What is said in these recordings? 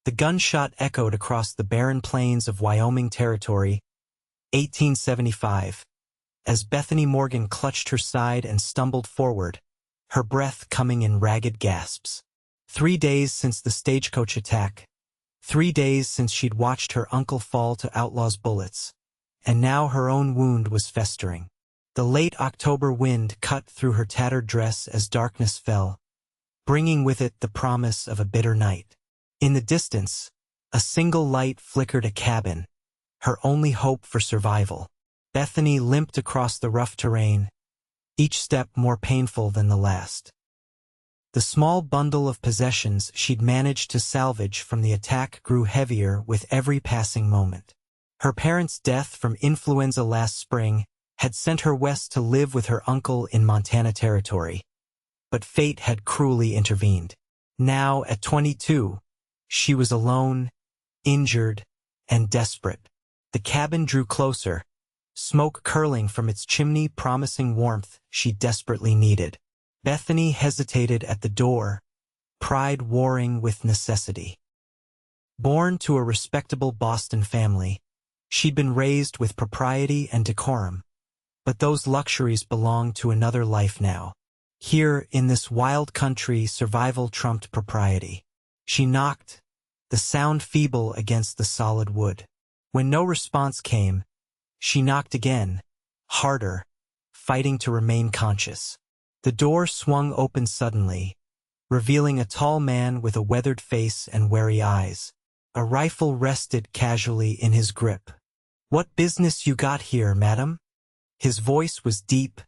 The gunshot echoed across the barren plains of Wyoming Territory, 1875, as Bethany Morgan clutched her side and stumbled forward, her breath coming in ragged gasps. 3 days since the stagecoach attack. 3 days since she'd watched her uncle fall to outlaws' bullets. And now her own wound was festering. The late October wind cut through her tattered dress as darkness fell, bringing with it the promise of a bitter night. In the distance, a single light flickered a cabin, her only hope for survival. Bethany limped across the rough terrain, each step more painful than the last. The small bundle of possessions she'd managed to salvage from the attack grew heavier with every passing moment. Her parents' death from influenza last spring had sent her west to live with her uncle in Montana Territory. But fate had cruelly intervened. Now, at 22, she was alone, injured, and desperate. The cabin drew closer, smoke curling from its chimney promising warmth she desperately needed. Bethany hesitated at the door, pride warring with necessity. Born to a respectable Boston family, she'd been raised with propriety and decorum, but those luxuries belonged to another life now. Here, in this wild country, survival trumped propriety. She knocked, the sound feeble against the solid wood. When no response came, she knocked again, harder, fighting to remain conscious. The door swung open suddenly, revealing a tall man with a weathered face and wary eyes. A rifle rested casually in his grip. "What business you got here, madam?" His voice was deep,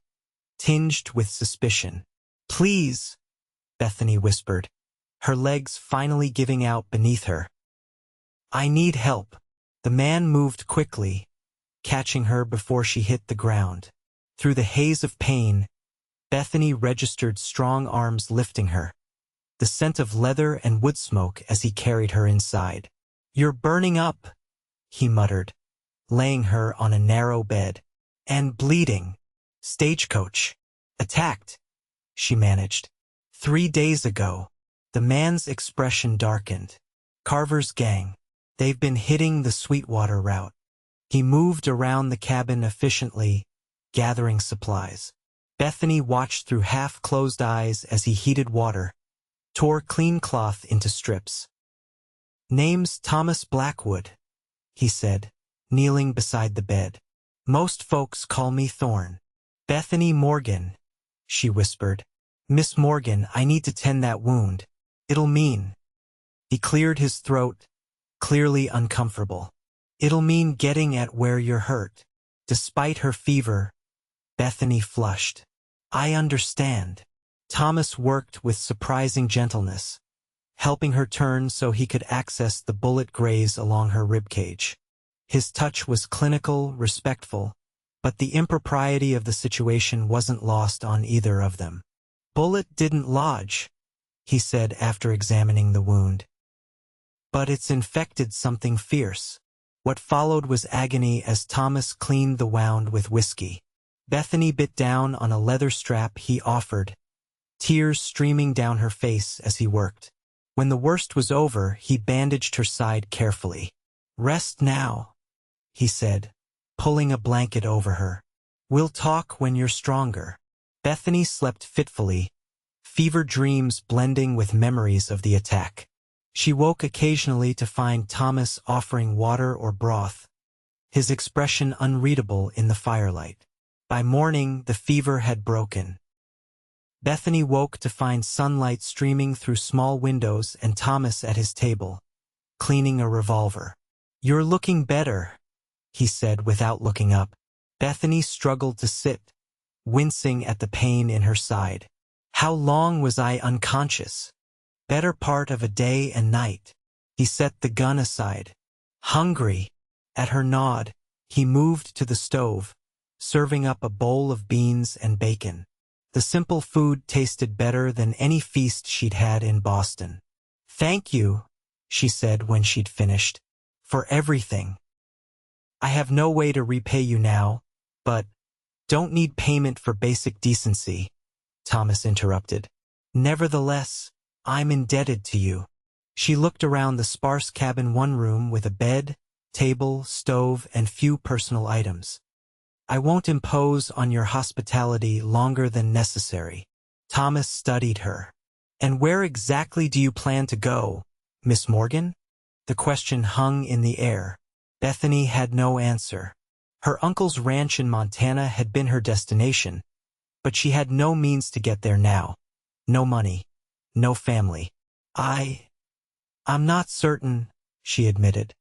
tinged with suspicion. "Please," Bethany whispered, her legs finally giving out beneath her. "I need help." The man moved quickly, catching her before she hit the ground. Through the haze of pain, Bethany registered strong arms lifting her, the scent of leather and wood smoke as he carried her inside. "You're burning up," he muttered, laying her on a narrow bed. "And bleeding." "Stagecoach. Attacked," she managed. 3 days ago." The man's expression darkened. "Carver's gang. They've been hitting the Sweetwater route." He moved around the cabin efficiently, gathering supplies. Bethany watched through half-closed eyes as he heated water, tore clean cloth into strips. "Name's Thomas Blackwood," he said, kneeling beside the bed. "Most folks call me Thorn." "Bethany Morgan," she whispered. "Miss Morgan, I need to tend that wound. It'll mean—" He cleared his throat, clearly uncomfortable. "It'll mean getting at where you're hurt." Despite her fever, Bethany flushed. "I understand." Thomas worked with surprising gentleness, helping her turn so he could access the bullet graze along her ribcage. His touch was clinical, respectful, but the impropriety of the situation wasn't lost on either of them. "Bullet didn't lodge," he said after examining the wound. "But it's infected something fierce." What followed was agony as Thomas cleaned the wound with whiskey. Bethany bit down on a leather strap he offered, tears streaming down her face as he worked. When the worst was over, he bandaged her side carefully. "Rest now," he said, pulling a blanket over her. "We'll talk when you're stronger." Bethany slept fitfully, fever dreams blending with memories of the attack. She woke occasionally to find Thomas offering water or broth, his expression unreadable in the firelight. By morning, the fever had broken. Bethany woke to find sunlight streaming through small windows and Thomas at his table, cleaning a revolver. "You're looking better," he said without looking up. Bethany struggled to sit, wincing at the pain in her side. "How long was I unconscious?" "Better part of a day and night." He set the gun aside. Hungry. At her nod, he moved to the stove, serving up a bowl of beans and bacon. The simple food tasted better than any feast she'd had in Boston. "Thank you," she said when she'd finished, "for everything. I have no way to repay you now, but—" "Don't need payment for basic decency," Thomas interrupted. "Nevertheless, I'm indebted to you." She looked around the sparse cabin, one room with a bed, table, stove, and few personal items. I won't impose on your hospitality longer than necessary. Thomas studied her. And where exactly do you plan to go, Miss Morgan? The question hung in the air. Bethany had no answer. Her uncle's ranch in Montana had been her destination, but she had no means to get there now. No money. No family. I'm not certain, she admitted.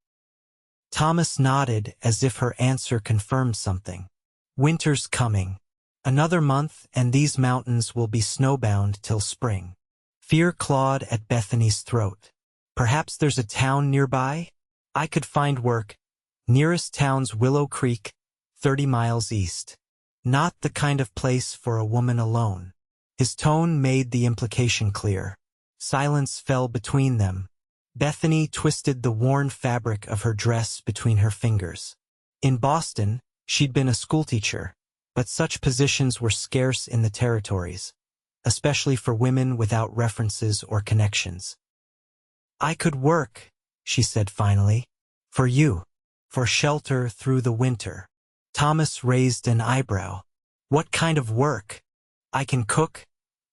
Thomas nodded as if her answer confirmed something. Winter's coming. Another month and these mountains will be snowbound till spring. Fear clawed at Bethany's throat. Perhaps there's a town nearby? I could find work. Nearest town's Willow Creek, 30 miles east. Not the kind of place for a woman alone. His tone made the implication clear. Silence fell between them. Bethany twisted the worn fabric of her dress between her fingers. In Boston, she'd been a schoolteacher, but such positions were scarce in the territories, especially for women without references or connections. I could work, she said finally, for you, for shelter through the winter. Thomas raised an eyebrow. What kind of work? I can cook,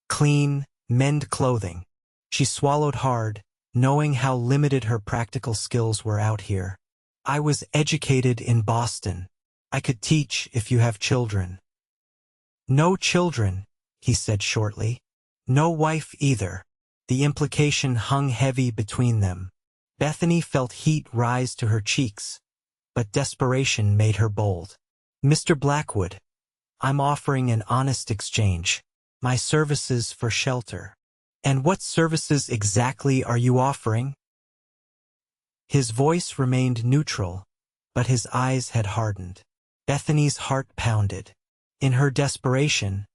clean, mend clothing. She swallowed hard, knowing how limited her practical skills were out here. I was educated in Boston. I could teach if you have children. No children, he said shortly. No wife either. The implication hung heavy between them. Bethany felt heat rise to her cheeks, but desperation made her bold. Mr. Blackwood, I'm offering an honest exchange. My services for shelter. And what services exactly are you offering? His voice remained neutral, but his eyes had hardened. Bethany's heart pounded. In her desperation,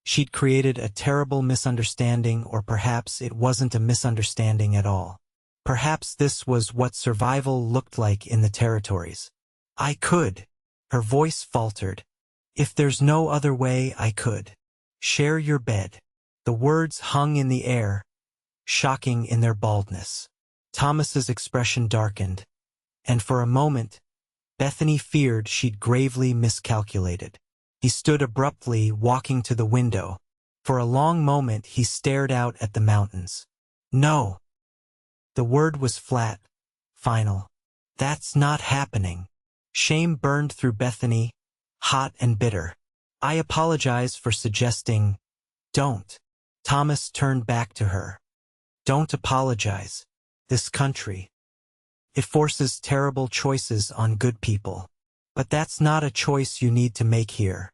she'd created a terrible misunderstanding, or perhaps it wasn't a misunderstanding at all. Perhaps this was what survival looked like in the territories. I could. Her voice faltered. If there's no other way, I could. Share your bed. The words hung in the air, shocking in their baldness. Thomas's expression darkened, and for a moment, Bethany feared she'd gravely miscalculated. He stood abruptly, walking to the window. For a long moment he stared out at the mountains. No. The word was flat, final. That's not happening. Shame burned through Bethany, hot and bitter. I apologize for suggesting, don't. Thomas turned back to her. Don't apologize. This country. It forces terrible choices on good people. But that's not a choice you need to make here.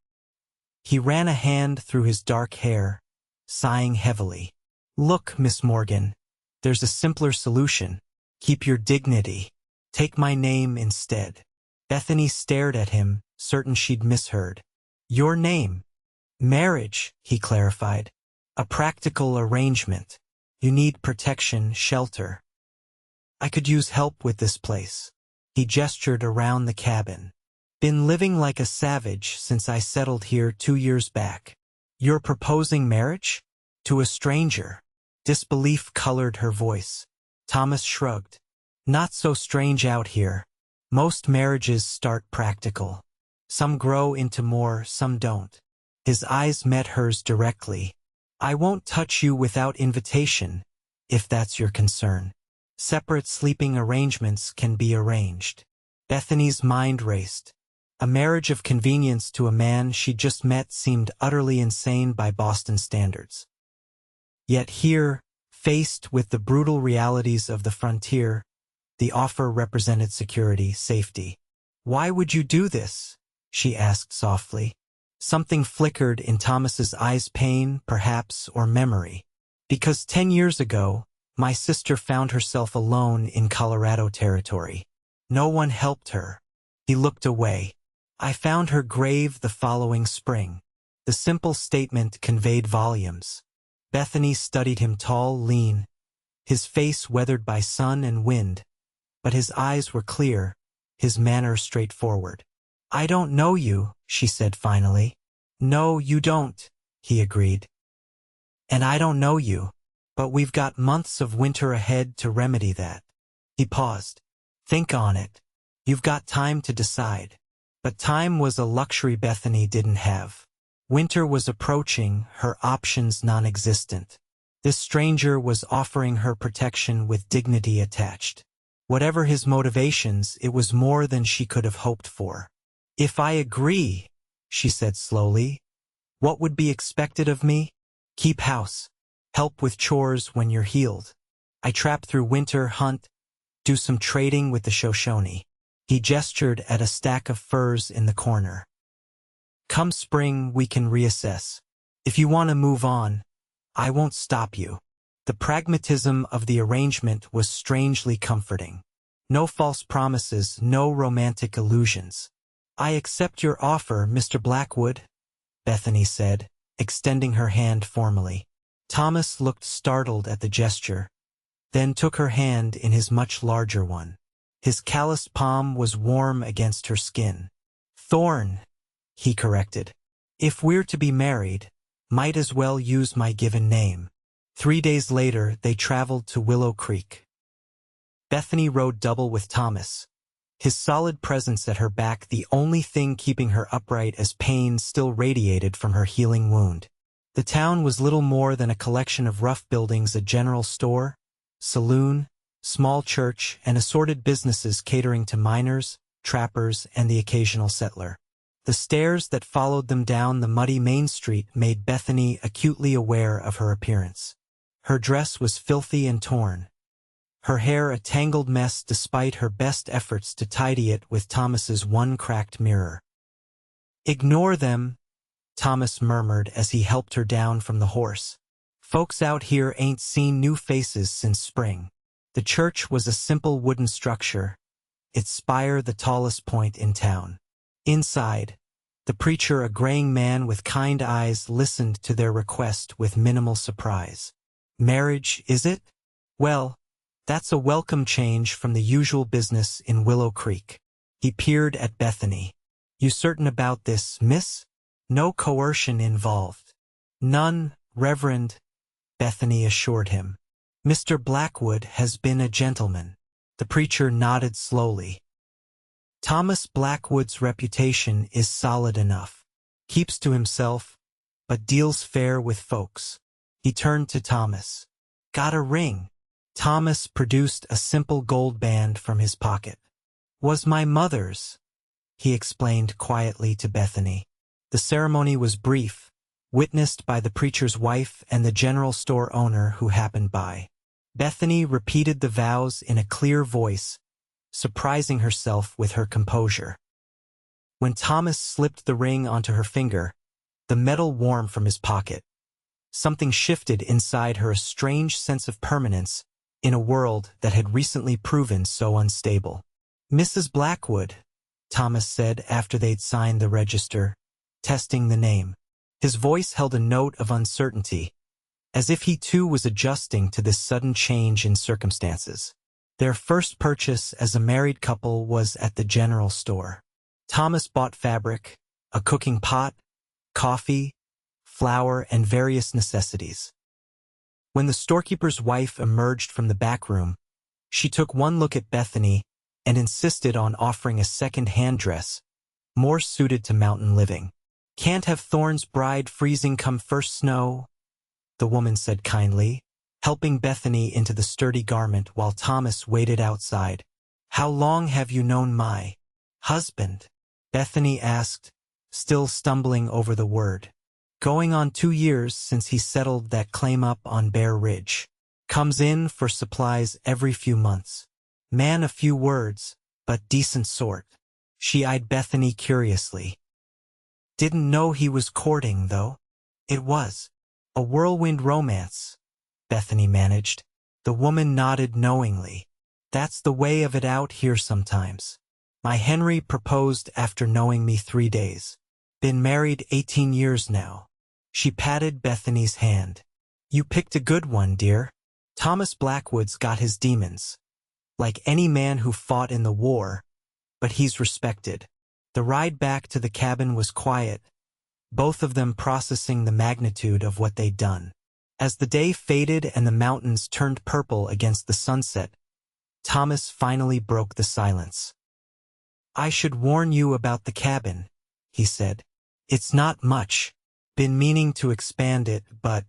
He ran a hand through his dark hair, sighing heavily. Look, Miss Morgan, there's a simpler solution. Keep your dignity. Take my name instead. Bethany stared at him, certain she'd misheard. Your name. Marriage, he clarified. A practical arrangement. You need protection, shelter. I could use help with this place. He gestured around the cabin. Been living like a savage since I settled here 2 years back. You're proposing marriage? To a stranger. Disbelief colored her voice. Thomas shrugged. Not so strange out here. Most marriages start practical. Some grow into more, some don't. His eyes met hers directly. I won't touch you without invitation, if that's your concern. Separate sleeping arrangements can be arranged. Bethany's mind raced. A marriage of convenience to a man she'd just met seemed utterly insane by Boston standards. Yet here, faced with the brutal realities of the frontier, the offer represented security, safety. Why would you do this? She asked softly. Something flickered in Thomas's eyes, pain, perhaps, or memory. Because 10 years ago, my sister found herself alone in Colorado Territory. No one helped her. He looked away. I found her grave the following spring. The simple statement conveyed volumes. Bethany studied him, tall, lean, his face weathered by sun and wind, but his eyes were clear, his manner straightforward. I don't know you, she said finally. No, you don't, he agreed. And I don't know you. But we've got months of winter ahead to remedy that. He paused. Think on it. You've got time to decide. But time was a luxury Bethany didn't have. Winter was approaching, her options non-existent. This stranger was offering her protection with dignity attached. Whatever his motivations, it was more than she could have hoped for. If I agree, she said slowly, what would be expected of me? Keep house. Help with chores when you're healed. I trap through winter, hunt, do some trading with the Shoshone. He gestured at a stack of furs in the corner. Come spring, we can reassess. If you want to move on, I won't stop you. The pragmatism of the arrangement was strangely comforting. No false promises, no romantic illusions. I accept your offer, Mr. Blackwood, Bethany said, extending her hand formally. Thomas looked startled at the gesture, then took her hand in his much larger one. His calloused palm was warm against her skin. Thorn, he corrected. If we're to be married, might as well use my given name. 3 days later, they traveled to Willow Creek. Bethany rode double with Thomas, his solid presence at her back the only thing keeping her upright as pain still radiated from her healing wound. The town was little more than a collection of rough buildings, a general store, saloon, small church, and assorted businesses catering to miners, trappers, and the occasional settler. The stairs that followed them down the muddy main street made Bethany acutely aware of her appearance. Her dress was filthy and torn, her hair a tangled mess despite her best efforts to tidy it with Thomas's one cracked mirror. Ignore them, Thomas murmured as he helped her down from the horse. Folks out here ain't seen new faces since spring. The church was a simple wooden structure, its spire the tallest point in town. Inside, the preacher, a graying man with kind eyes, listened to their request with minimal surprise. Marriage, is it? Well, that's a welcome change from the usual business in Willow Creek. He peered at Bethany. You certain about this, miss? No coercion involved. None, Reverend, Bethany assured him. Mr. Blackwood has been a gentleman. The preacher nodded slowly. Thomas Blackwood's reputation is solid enough. Keeps to himself, but deals fair with folks. He turned to Thomas. Got a ring. Thomas produced a simple gold band from his pocket. Was my mother's, he explained quietly to Bethany. The ceremony was brief, witnessed by the preacher's wife and the general store owner who happened by. Bethany repeated the vows in a clear voice, surprising herself with her composure. When Thomas slipped the ring onto her finger, the metal warmed from his pocket. Something shifted inside her, a strange sense of permanence in a world that had recently proven so unstable. Mrs. Blackwood, Thomas said after they'd signed the register, testing the name. His voice held a note of uncertainty, as if he too was adjusting to this sudden change in circumstances. Their first purchase as a married couple was at the general store. Thomas bought fabric, a cooking pot, coffee, flour, and various necessities. When the storekeeper's wife emerged from the back room, she took one look at Bethany and insisted on offering a second-hand dress, more suited to mountain living. Can't have Thorne's bride freezing come first snow, the woman said kindly, helping Bethany into the sturdy garment while Thomas waited outside. How long have you known my husband? Bethany asked, still stumbling over the word. Going on 2 years since he settled that claim up on Bear Ridge. Comes in for supplies every few months. Man, a few words, but decent sort. She eyed Bethany curiously. Didn't know he was courting, though. It was a whirlwind romance, Bethany managed. The woman nodded knowingly. That's the way of it out here sometimes. My Henry proposed after knowing me 3 days. Been married 18 years now. She patted Bethany's hand. You picked a good one, dear. Thomas Blackwood's got his demons, like any man who fought in the war, but he's respected. The ride back to the cabin was quiet, both of them processing the magnitude of what they'd done. As the day faded and the mountains turned purple against the sunset, Thomas finally broke the silence. "I should warn you about the cabin," he said. "It's not much. Been meaning to expand it, but—"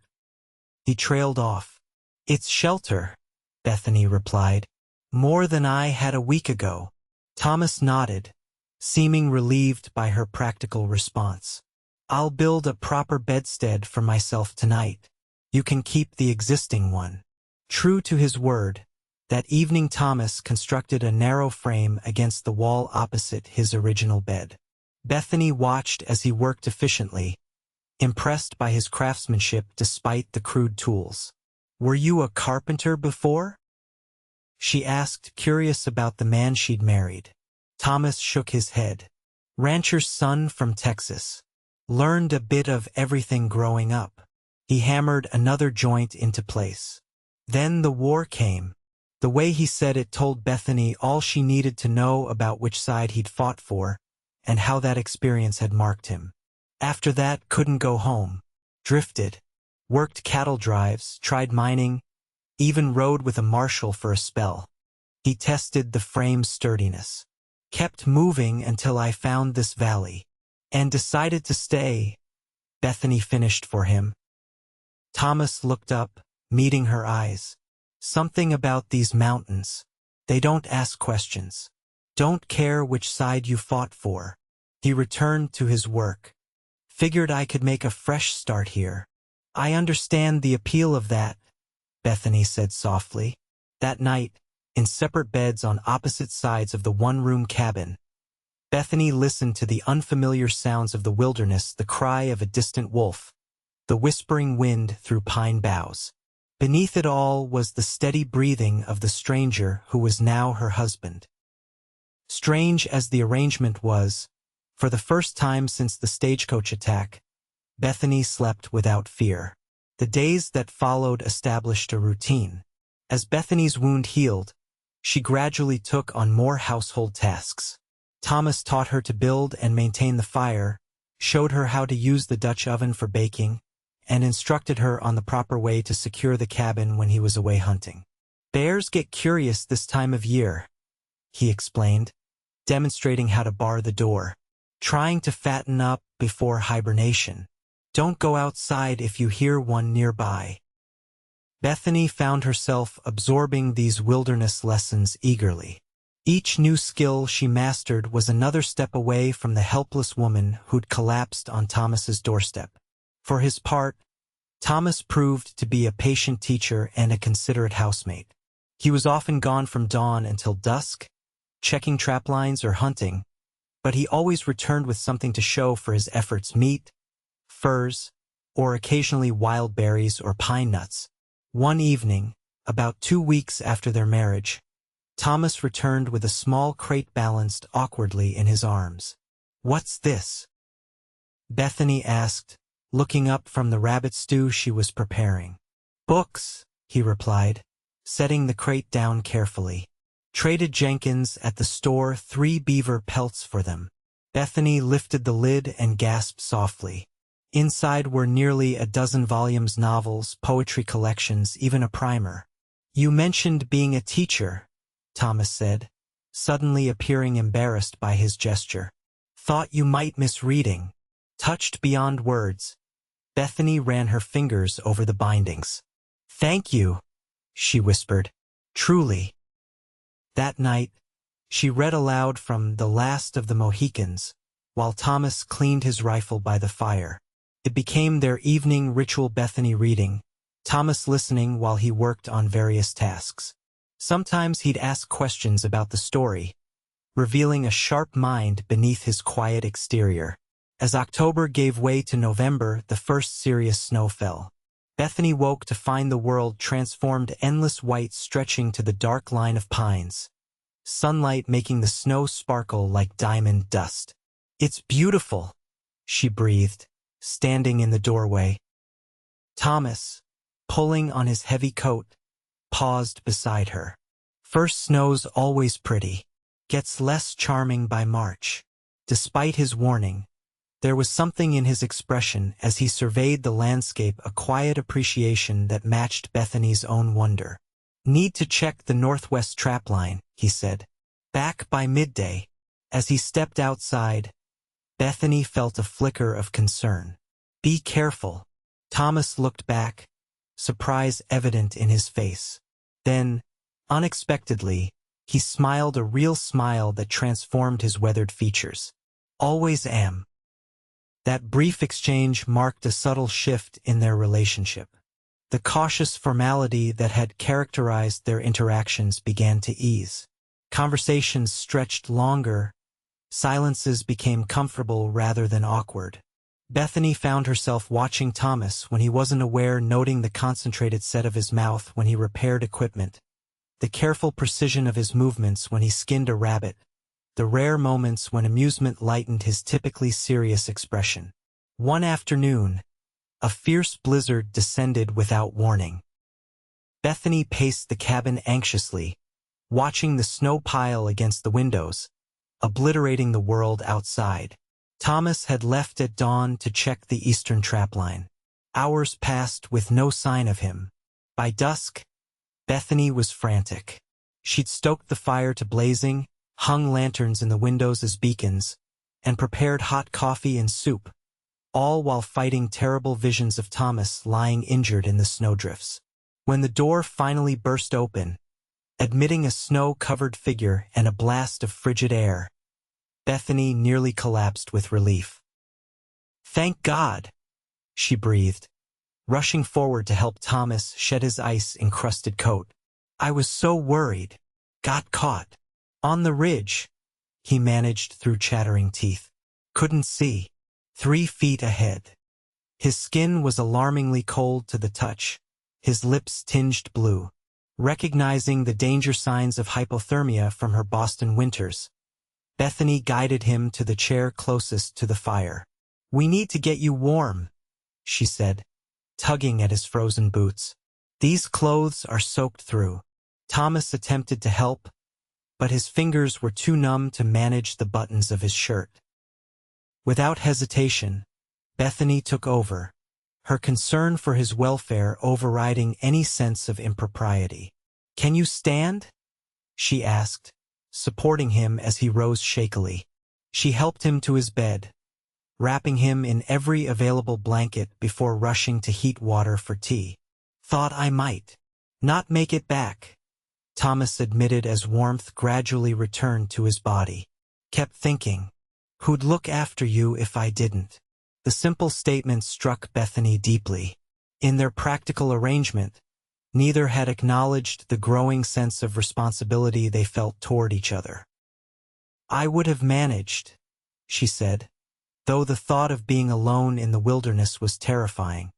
He trailed off. "It's shelter," Bethany replied. "More than I had a week ago." Thomas nodded, seeming relieved by her practical response. "I'll build a proper bedstead for myself tonight. You can keep the existing one." True to his word, that evening Thomas constructed a narrow frame against the wall opposite his original bed. Bethany watched as he worked efficiently, impressed by his craftsmanship despite the crude tools. "Were you a carpenter before?" she asked, curious about the man she'd married. Thomas shook his head. "Rancher's son from Texas. Learned a bit of everything growing up." He hammered another joint into place. "Then the war came." The way he said it told Bethany all she needed to know about which side he'd fought for and how that experience had marked him. After that, couldn't go home. Drifted. Worked cattle drives, tried mining, even rode with a marshal for a spell. He tested the frame's sturdiness. "Kept moving until I found this valley. And decided to stay," Bethany finished for him. Thomas looked up, meeting her eyes. "Something about these mountains. They don't ask questions. Don't care which side you fought for." He returned to his work. "Figured I could make a fresh start here." "I understand the appeal of that," Bethany said softly. That night, in separate beds on opposite sides of the one-room cabin, Bethany listened to the unfamiliar sounds of the wilderness, the cry of a distant wolf, the whispering wind through pine boughs. Beneath it all was the steady breathing of the stranger who was now her husband. Strange as the arrangement was, for the first time since the stagecoach attack, Bethany slept without fear. The days that followed established a routine. As Bethany's wound healed, she gradually took on more household tasks. Thomas taught her to build and maintain the fire, showed her how to use the Dutch oven for baking, and instructed her on the proper way to secure the cabin when he was away hunting. "Bears get curious this time of year," he explained, demonstrating how to bar the door. "Trying to fatten up before hibernation. Don't go outside if you hear one nearby." Bethany found herself absorbing these wilderness lessons eagerly. Each new skill she mastered was another step away from the helpless woman who'd collapsed on Thomas's doorstep. For his part, Thomas proved to be a patient teacher and a considerate housemate. He was often gone from dawn until dusk, checking trap lines or hunting, but he always returned with something to show for his efforts: meat, furs, or occasionally wild berries or pine nuts. One evening, about 2 weeks after their marriage, Thomas returned with a small crate balanced awkwardly in his arms. "What's this?" Bethany asked, looking up from the rabbit stew she was preparing. "Books," he replied, setting the crate down carefully. "Traded Jenkins at the store 3 beaver pelts for them." Bethany lifted the lid and gasped softly. Inside were nearly a dozen volumes, novels, poetry collections, even a primer. "You mentioned being a teacher," Thomas said, suddenly appearing embarrassed by his gesture. "Thought you might miss reading." Touched beyond words, Bethany ran her fingers over the bindings. "Thank you," she whispered. "Truly." That night, she read aloud from The Last of the Mohicans, while Thomas cleaned his rifle by the fire. It became their evening ritual, Bethany reading, Thomas listening while he worked on various tasks. Sometimes he'd ask questions about the story, revealing a sharp mind beneath his quiet exterior. As October gave way to November, the first serious snow fell. Bethany woke to find the world transformed, endless white stretching to the dark line of pines, sunlight making the snow sparkle like diamond dust. "It's beautiful," she breathed, standing in the doorway. Thomas, pulling on his heavy coat, paused beside her. "First snow's always pretty. Gets less charming by March." Despite his warning, There was something in his expression as he surveyed the landscape, a quiet appreciation that matched Bethany's own wonder. "Need to check the northwest trapline," he said. "Back by midday." As he stepped outside, Bethany felt a flicker of concern. "Be careful." Thomas looked back, surprise evident in his face. Then, unexpectedly, he smiled, a real smile that transformed his weathered features. "Always am." That brief exchange marked a subtle shift in their relationship. The cautious formality that had characterized their interactions began to ease. Conversations stretched longer. Silences became comfortable rather than awkward. Bethany found herself watching Thomas when he wasn't aware, noting the concentrated set of his mouth when he repaired equipment, the careful precision of his movements when he skinned a rabbit, the rare moments when amusement lightened his typically serious expression. One afternoon, a fierce blizzard descended without warning. Bethany paced the cabin anxiously, watching the snow pile against the windows, obliterating the world outside. Thomas had left at dawn to check the eastern trapline. Hours passed with no sign of him. By dusk, Bethany was frantic. She'd stoked the fire to blazing, hung lanterns in the windows as beacons, and prepared hot coffee and soup, all while fighting terrible visions of Thomas lying injured in the snowdrifts. When the door finally burst open, admitting a snow-covered figure and a blast of frigid air, Bethany nearly collapsed with relief. "Thank God," she breathed, rushing forward to help Thomas shed his ice-encrusted coat. "I was so worried. Got caught. On the ridge," he managed through chattering teeth. "Couldn't see. 3 feet ahead." His skin was alarmingly cold to the touch, his lips tinged blue. Recognizing the danger signs of hypothermia from her Boston winters, Bethany guided him to the chair closest to the fire. "We need to get you warm," she said, tugging at his frozen boots. "These clothes are soaked through." Thomas attempted to help, but his fingers were too numb to manage the buttons of his shirt. Without hesitation, Bethany took over, her concern for his welfare overriding any sense of impropriety. "Can you stand?" she asked, supporting him as he rose shakily. She helped him to his bed, wrapping him in every available blanket before rushing to heat water for tea. "Thought I might not make it back," Thomas admitted as warmth gradually returned to his body. "Kept thinking, who'd look after you if I didn't?" The simple statement struck Bethany deeply. In their practical arrangement, neither had acknowledged the growing sense of responsibility they felt toward each other. "I would have managed," she said, though the thought of being alone in the wilderness was terrifying.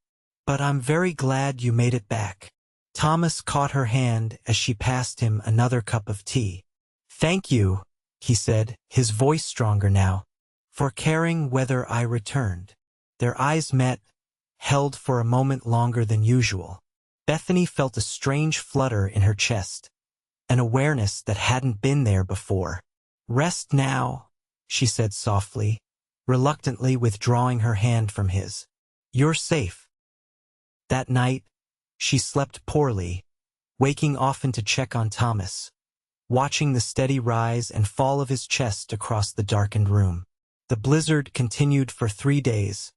"But I'm very glad you made it back." Thomas caught her hand as she passed him another cup of tea. "Thank you," he said, his voice stronger now, "for caring whether I returned." Their eyes met, held for a moment longer than usual. Bethany felt a strange flutter in her chest, an awareness that hadn't been there before. "Rest now," she said softly, reluctantly withdrawing her hand from his. "You're safe." That night, she slept poorly, waking often to check on Thomas, watching the steady rise and fall of his chest across the darkened room. The blizzard continued for 3 days,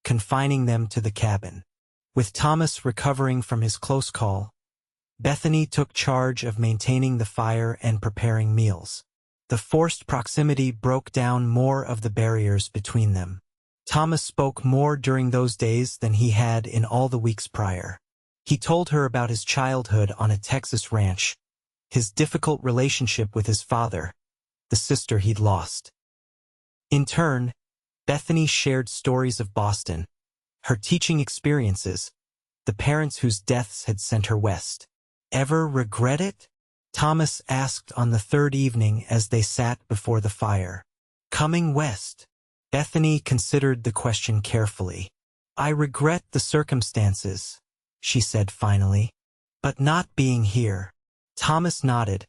confining them to the cabin. With Thomas recovering from his close call, Bethany took charge of maintaining the fire and preparing meals. The forced proximity broke down more of the barriers between them. Thomas spoke more during those days than he had in all the weeks prior. He told her about his childhood on a Texas ranch, his difficult relationship with his father, the sister he'd lost. In turn, Bethany shared stories of Boston, her teaching experiences, the parents whose deaths had sent her west. "Ever regret it?" Thomas asked on the 3rd evening as they sat before the fire. "Coming west?" Bethany considered the question carefully. "I regret the circumstances," she said finally, "but not being here." Thomas nodded,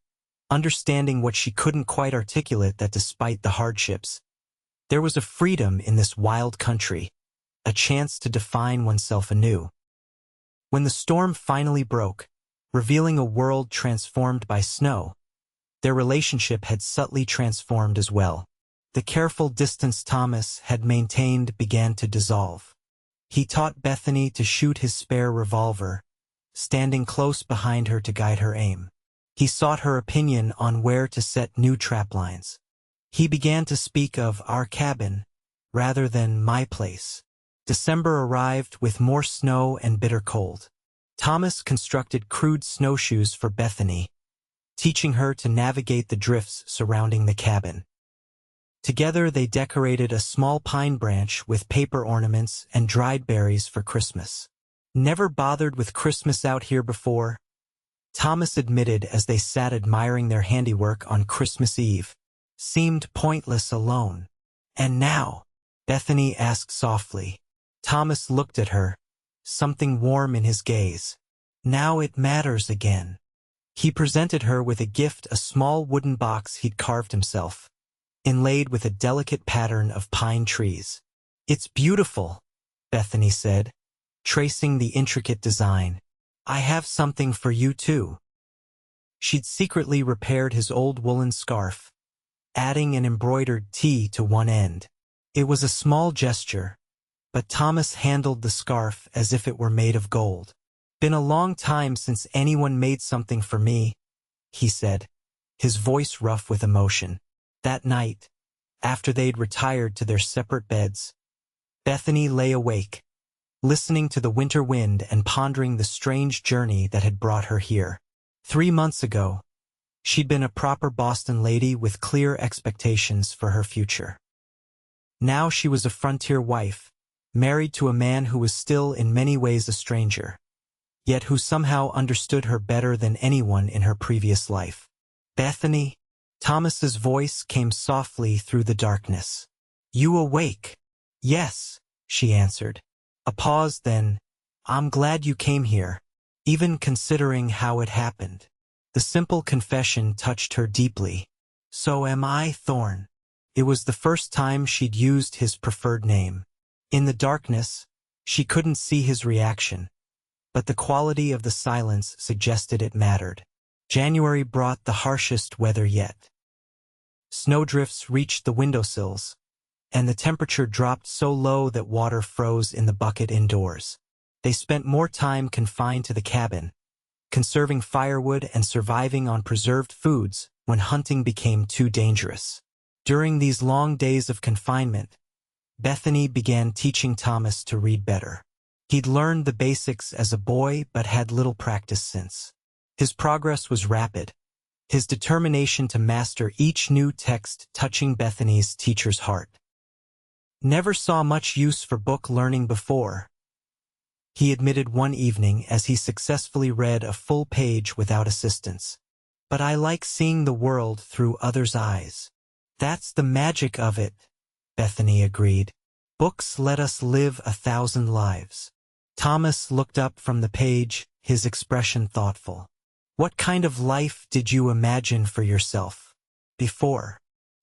understanding what she couldn't quite articulate, that despite the hardships, There was a freedom in this wild country, a chance to define oneself anew. When the storm finally broke, revealing a world transformed by snow, their relationship had subtly transformed as well. The careful distance Thomas had maintained began to dissolve. He taught Bethany to shoot his spare revolver, standing close behind her to guide her aim. He sought her opinion on where to set new trap lines. He began to speak of our cabin, rather than my place. December arrived with more snow and bitter cold. Thomas constructed crude snowshoes for Bethany, teaching her to navigate the drifts surrounding the cabin. Together they decorated a small pine branch with paper ornaments and dried berries for Christmas. Never bothered with Christmas out here before, Thomas admitted as they sat admiring their handiwork on Christmas Eve. Seemed pointless alone. And now? Bethany asked softly. Thomas looked at her, something warm in his gaze. Now it matters again. He presented her with a gift, a small wooden box he'd carved himself, inlaid with a delicate pattern of pine trees. It's beautiful, Bethany said, tracing the intricate design. I have something for you too. She'd secretly repaired his old woolen scarf, adding an embroidered T to one end. It was a small gesture, but Thomas handled the scarf as if it were made of gold. Been a long time since anyone made something for me, he said, his voice rough with emotion. That night, after they'd retired to their separate beds, Bethany lay awake, listening to the winter wind and pondering the strange journey that had brought her here. 3 months ago, she'd been a proper Boston lady with clear expectations for her future. Now she was a frontier wife, married to a man who was still in many ways a stranger, yet who somehow understood her better than anyone in her previous life. Bethany? Thomas's voice came softly through the darkness. You awake? Yes, she answered. A pause then. I'm glad you came here, even considering how it happened. The simple confession touched her deeply. So am I, Thorn. It was the first time she'd used his preferred name. In the darkness, she couldn't see his reaction, but the quality of the silence suggested it mattered. January brought the harshest weather yet. Snowdrifts reached the windowsills, and the temperature dropped so low that water froze in the bucket indoors. They spent more time confined to the cabin, conserving firewood and surviving on preserved foods when hunting became too dangerous. During these long days of confinement, Bethany began teaching Thomas to read better. He'd learned the basics as a boy but had little practice since. His progress was rapid, his determination to master each new text touching Bethany's teacher's heart. Never saw much use for book learning before, he admitted one evening as he successfully read a full page without assistance. But I like seeing the world through others' eyes. That's the magic of it, Bethany agreed. Books let us live 1,000 lives. Thomas looked up from the page, his expression thoughtful. What kind of life did you imagine for yourself before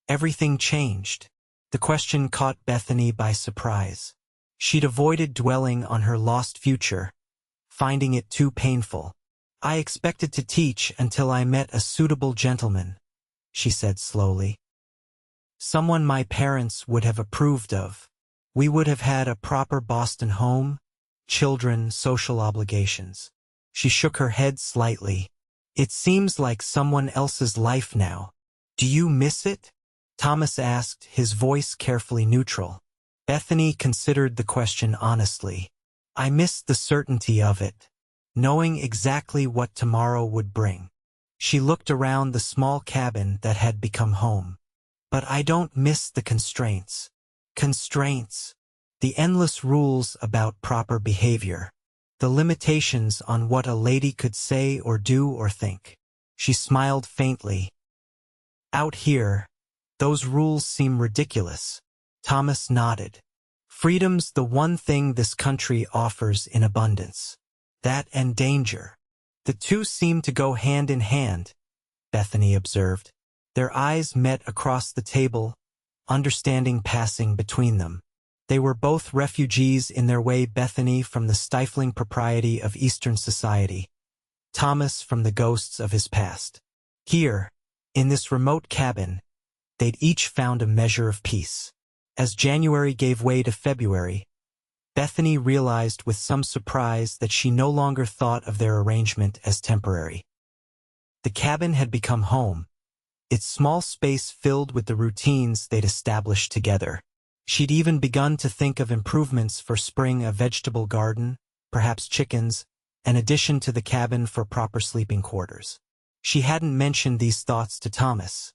everything changed? The question caught Bethany by surprise. She'd avoided dwelling on her lost future, finding it too painful. I expected to teach until I met a suitable gentleman, she said slowly. Someone my parents would have approved of. We would have had a proper Boston home, children, social obligations. She shook her head slightly. It seems like someone else's life now. Do you miss it? Thomas asked, his voice carefully neutral. Bethany considered the question honestly. I missed the certainty of it, knowing exactly what tomorrow would bring. She looked around the small cabin that had become home. But I don't miss the constraints. Constraints. The endless rules about proper behavior. The limitations on what a lady could say or do or think. She smiled faintly. Out here, those rules seem ridiculous. Thomas nodded. Freedom's the one thing this country offers in abundance. That and danger. The two seem to go hand in hand, Bethany observed. Their eyes met across the table, understanding passing between them. They were both refugees in their way, Bethany from the stifling propriety of Eastern society, Thomas from the ghosts of his past. Here, in this remote cabin, they'd each found a measure of peace. As January gave way to February, Bethany realized with some surprise that she no longer thought of their arrangement as temporary. The cabin had become home, its small space filled with the routines they'd established together. She'd even begun to think of improvements for spring: a vegetable garden, perhaps chickens, an addition to the cabin for proper sleeping quarters. She hadn't mentioned these thoughts to Thomas,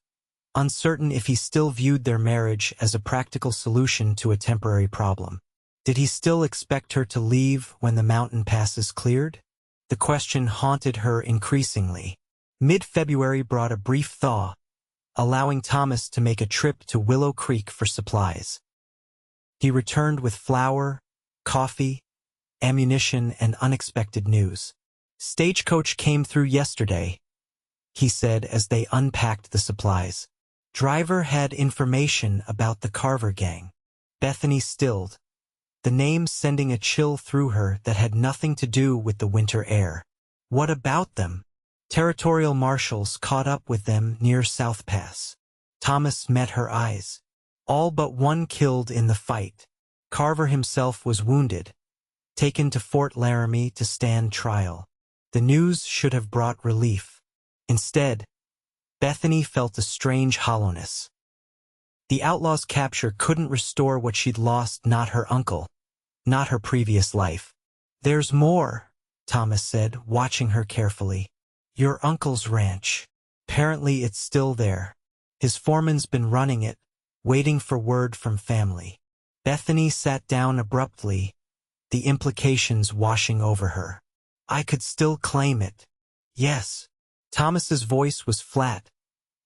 uncertain if he still viewed their marriage as a practical solution to a temporary problem. Did he still expect her to leave when the mountain passes cleared? The question haunted her increasingly. Mid-February brought a brief thaw, allowing Thomas to make a trip to Willow Creek for supplies. He returned with flour, coffee, ammunition, and unexpected news. "Stagecoach came through yesterday," he said as they unpacked the supplies. "Driver had information about the Carver gang." Bethany stilled, the name sending a chill through her that had nothing to do with the winter air. "What about them?" "Territorial marshals caught up with them near South Pass." Thomas met her eyes. "All but one killed in the fight. Carver himself was wounded, taken to Fort Laramie to stand trial." The news should have brought relief. Instead, Bethany felt a strange hollowness. The outlaws' capture couldn't restore what she'd lost, not her uncle, not her previous life. "There's more," Thomas said, watching her carefully. "Your uncle's ranch. Apparently it's still there. His foreman's been running it, waiting for word from family." Bethany sat down abruptly, the implications washing over her. "I could still claim it." "Yes." Thomas's voice was flat,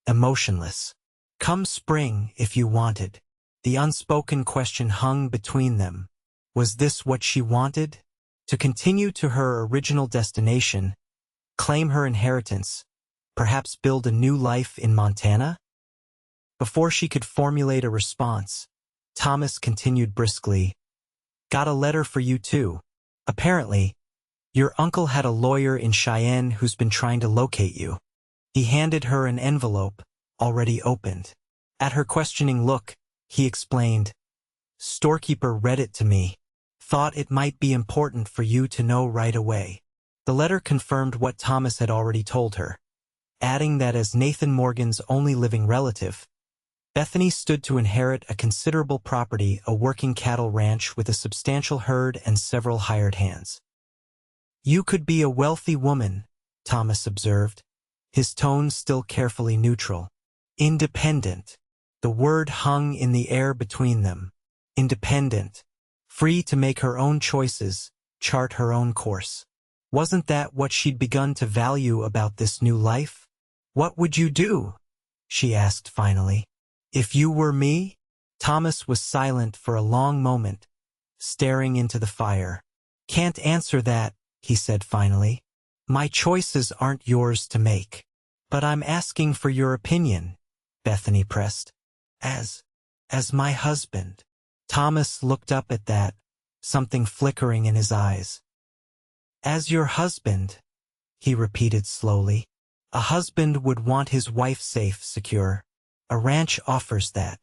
emotionless. "Come spring if you wanted." The unspoken question hung between them. Was this what she wanted? To continue to her original destination, claim her inheritance, perhaps build a new life in Montana? Before she could formulate a response, Thomas continued briskly, "Got a letter for you too. Apparently, your uncle had a lawyer in Cheyenne who's been trying to locate you." He handed her an envelope, already opened. At her questioning look, he explained, "Storekeeper read it to me. Thought it might be important for you to know right away." The letter confirmed what Thomas had already told her, adding that as Nathan Morgan's only living relative, Bethany stood to inherit a considerable property, a working cattle ranch with a substantial herd and several hired hands. "You could be a wealthy woman," Thomas observed, his tone still carefully neutral. "Independent." The word hung in the air between them. Independent. Free to make her own choices, chart her own course. Wasn't that what she'd begun to value about this new life? "What would you do?" she asked finally. "If you were me?" Thomas was silent for a long moment, staring into the fire. "Can't answer that," he said finally. "My choices aren't yours to make." "But I'm asking for your opinion," Bethany pressed. As my husband." Thomas looked up at that, something flickering in his eyes. "As your husband," he repeated slowly. "A husband would want his wife safe, secure. A ranch offers that."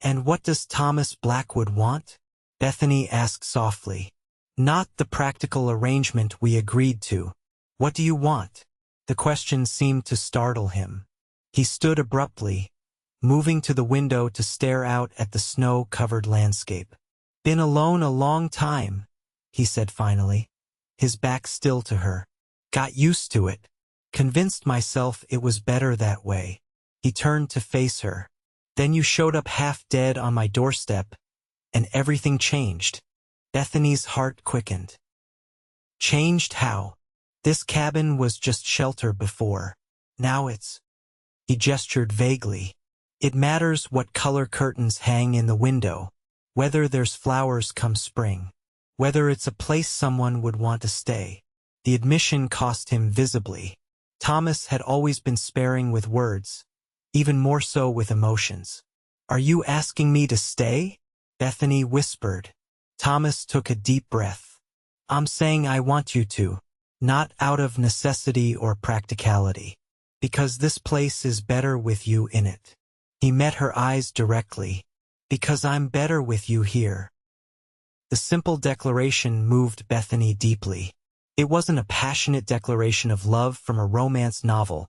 "And what does Thomas Blackwood want?" Bethany asked softly. "Not the practical arrangement we agreed to. What do you want?" The question seemed to startle him. He stood abruptly, moving to the window to stare out at the snow-covered landscape. "Been alone a long time," he said finally, his back still to her. "Got used to it. Convinced myself it was better that way." He turned to face her. "Then you showed up half dead on my doorstep, and everything changed." Bethany's heart quickened. "Changed how? This cabin was just shelter before. Now it's—" He gestured vaguely. "It matters what color curtains hang in the window, whether there's flowers come spring, whether it's a place someone would want to stay." The admission cost him visibly. Thomas had always been sparing with words, even more so with emotions. Are you asking me to stay? Bethany whispered. Thomas took a deep breath. I'm saying I want you to, not out of necessity or practicality, because this place is better with you in it. He met her eyes directly. Because I'm better with you here. The simple declaration moved Bethany deeply. It wasn't a passionate declaration of love from a romance novel,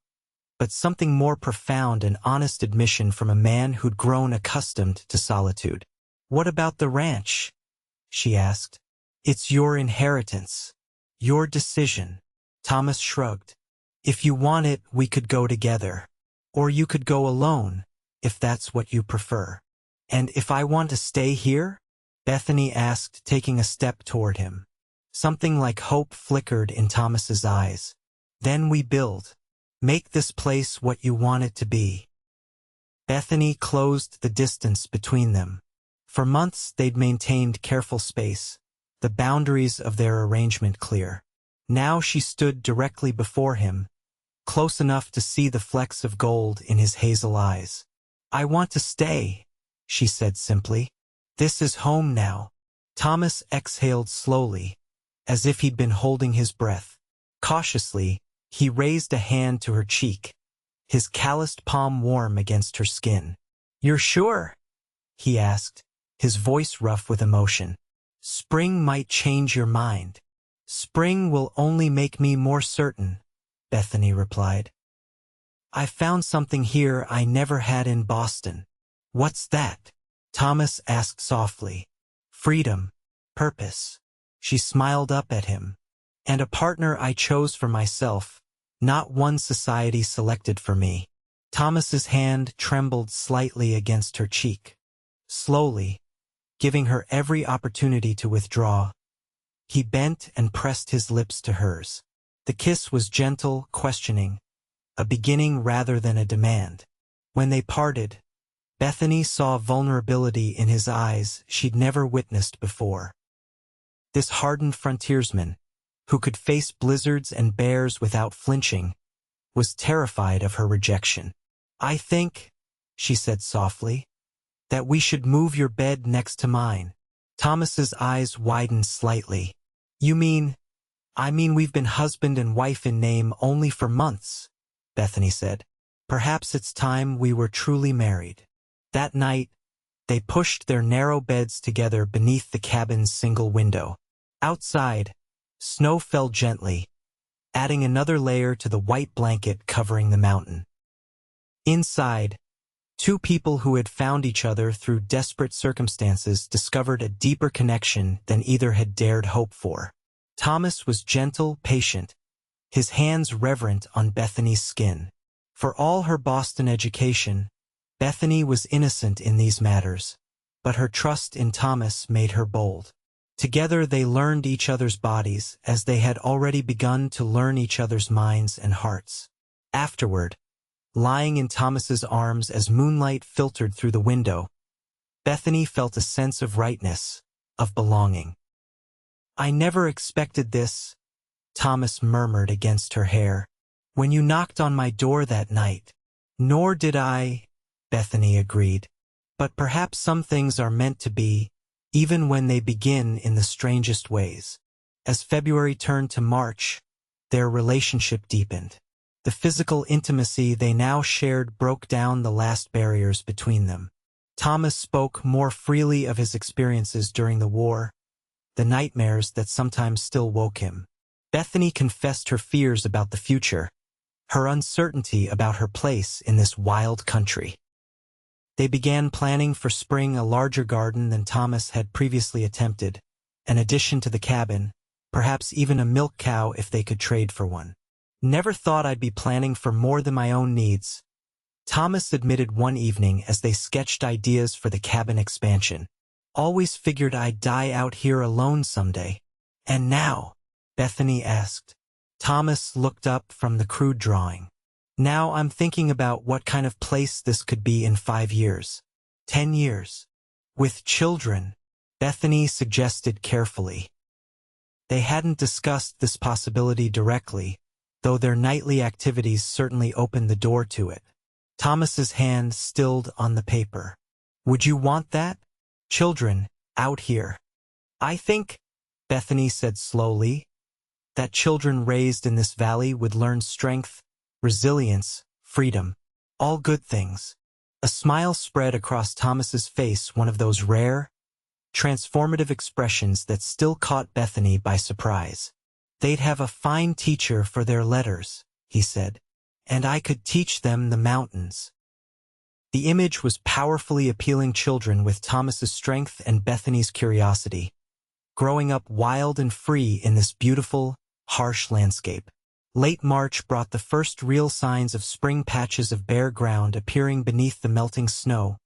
but something more profound, an honest admission from a man who'd grown accustomed to solitude. What about the ranch? She asked. It's your inheritance. Your decision. Thomas shrugged. If you want it, we could go together. Or you could go alone, if that's what you prefer. And if I want to stay here? Bethany asked, taking a step toward him. Something like hope flickered in Thomas's eyes. Then we build. Make this place what you want it to be. Bethany closed the distance between them. For months they'd maintained careful space, the boundaries of their arrangement clear. Now she stood directly before him, close enough to see the flecks of gold in his hazel eyes. I want to stay, she said simply. This is home now. Thomas exhaled slowly, as if he'd been holding his breath. Cautiously, he raised a hand to her cheek, his calloused palm warm against her skin. You're sure? He asked, his voice rough with emotion. Spring might change your mind. Spring will only make me more certain, Bethany replied. I found something here I never had in Boston. What's that? Thomas asked softly. Freedom, purpose. She smiled up at him. And a partner I chose for myself, not one society selected for me. Thomas's hand trembled slightly against her cheek. Slowly, giving her every opportunity to withdraw, he bent and pressed his lips to hers. The kiss was gentle, questioning, a beginning rather than a demand. When they parted, Bethany saw vulnerability in his eyes she'd never witnessed before. This hardened frontiersman, who could face blizzards and bears without flinching, was terrified of her rejection. I think, she said softly, that we should move your bed next to mine. Thomas's eyes widened slightly. You mean? I mean we've been husband and wife in name only for months, Bethany said. Perhaps it's time we were truly married. That night, they pushed their narrow beds together beneath the cabin's single window. Outside, snow fell gently, adding another layer to the white blanket covering the mountain. Inside, two people who had found each other through desperate circumstances discovered a deeper connection than either had dared hope for. Thomas was gentle, patient, his hands reverent on Bethany's skin. For all her Boston education, Bethany was innocent in these matters, but her trust in Thomas made her bold. Together they learned each other's bodies as they had already begun to learn each other's minds and hearts. Afterward, lying in Thomas's arms as moonlight filtered through the window, Bethany felt a sense of rightness, of belonging. I never expected this, Thomas murmured against her hair, when you knocked on my door that night. Nor did I, Bethany agreed. But perhaps some things are meant to be, even when they begin in the strangest ways. As February turned to March, their relationship deepened. The physical intimacy they now shared broke down the last barriers between them. Thomas spoke more freely of his experiences during the war, the nightmares that sometimes still woke him. Bethany confessed her fears about the future, her uncertainty about her place in this wild country. They began planning for spring a larger garden than Thomas had previously attempted, an addition to the cabin, perhaps even a milk cow if they could trade for one. Never thought I'd be planning for more than my own needs, Thomas admitted one evening as they sketched ideas for the cabin expansion. Always figured I'd die out here alone someday. And now? Bethany asked. Thomas looked up from the crude drawing. Now I'm thinking about what kind of place this could be in 5 years. 10 years. With children, Bethany suggested carefully. They hadn't discussed this possibility directly, though their nightly activities certainly opened the door to it. Thomas's hand stilled on the paper. Would you want that? Children, out here. I think, Bethany said slowly, that children raised in this valley would learn strength, resilience, freedom, all good things. A smile spread across Thomas's face, one of those rare, transformative expressions that still caught Bethany by surprise. They'd have a fine teacher for their letters, he said, and I could teach them the mountains. The image was powerfully appealing, children with Thomas's strength and Bethany's curiosity, growing up wild and free in this beautiful, harsh landscape. Late March brought the first real signs of spring, patches of bare ground appearing beneath the melting snow,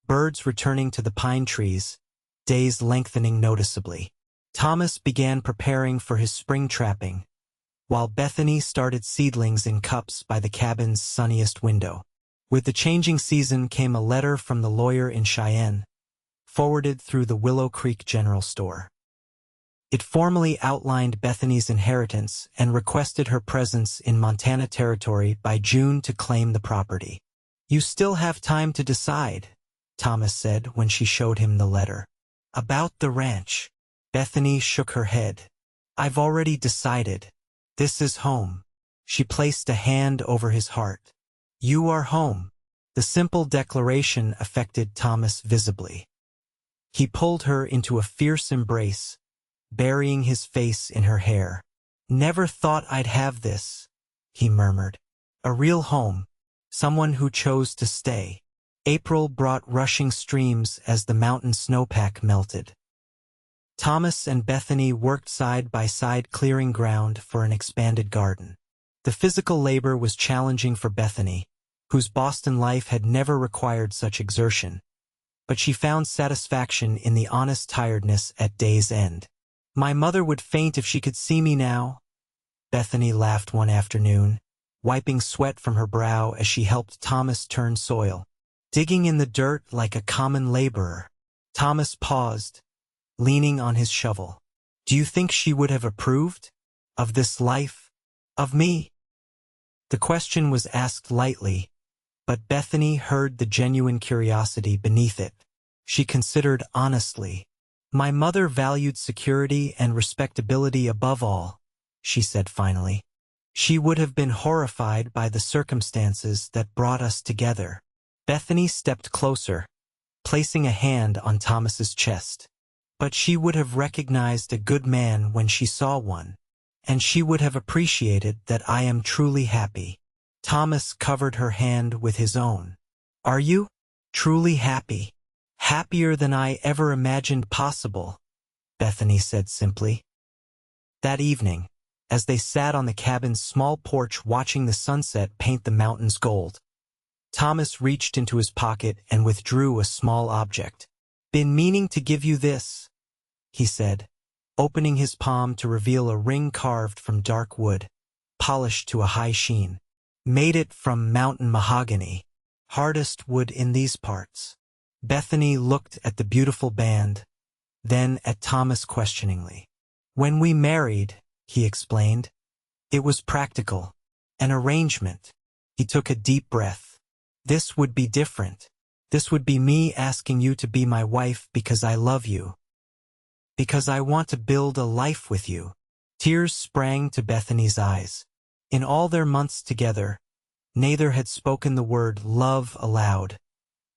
birds returning to the pine trees, days lengthening noticeably. Thomas began preparing for his spring trapping, while Bethany started seedlings in cups by the cabin's sunniest window. With the changing season came a letter from the lawyer in Cheyenne, forwarded through the Willow Creek General Store. It formally outlined Bethany's inheritance and requested her presence in Montana Territory by June to claim the property. You still have time to decide, Thomas said when she showed him the letter. About the ranch. Bethany shook her head. I've already decided. This is home. She placed a hand over his heart. You are home. The simple declaration affected Thomas visibly. He pulled her into a fierce embrace, burying his face in her hair. Never thought I'd have this, he murmured. A real home, someone who chose to stay. April brought rushing streams as the mountain snowpack melted. Thomas and Bethany worked side by side, clearing ground for an expanded garden. The physical labor was challenging for Bethany, whose Boston life had never required such exertion, but she found satisfaction in the honest tiredness at day's end. My mother would faint if she could see me now, Bethany laughed one afternoon, wiping sweat from her brow as she helped Thomas turn soil, digging in the dirt like a common laborer. Thomas paused, leaning on his shovel. Do you think she would have approved of this life, of me? The question was asked lightly, but Bethany heard the genuine curiosity beneath it. She considered honestly. My mother valued security and respectability above all, she said finally. She would have been horrified by the circumstances that brought us together. Bethany stepped closer, placing a hand on Thomas's chest. But she would have recognized a good man when she saw one, and she would have appreciated that I am truly happy. Thomas covered her hand with his own. Are you truly happy? Happier than I ever imagined possible, Bethany said simply. That evening, as they sat on the cabin's small porch watching the sunset paint the mountains gold, Thomas reached into his pocket and withdrew a small object. Been meaning to give you this, he said, opening his palm to reveal a ring carved from dark wood, polished to a high sheen. Made it from mountain mahogany, hardest wood in these parts. Bethany looked at the beautiful band, then at Thomas questioningly. When we married, he explained, it was practical, an arrangement. He took a deep breath. This would be different. This would be me asking you to be my wife because I love you. Because I want to build a life with you. Tears sprang to Bethany's eyes. In all their months together, neither had spoken the word love aloud,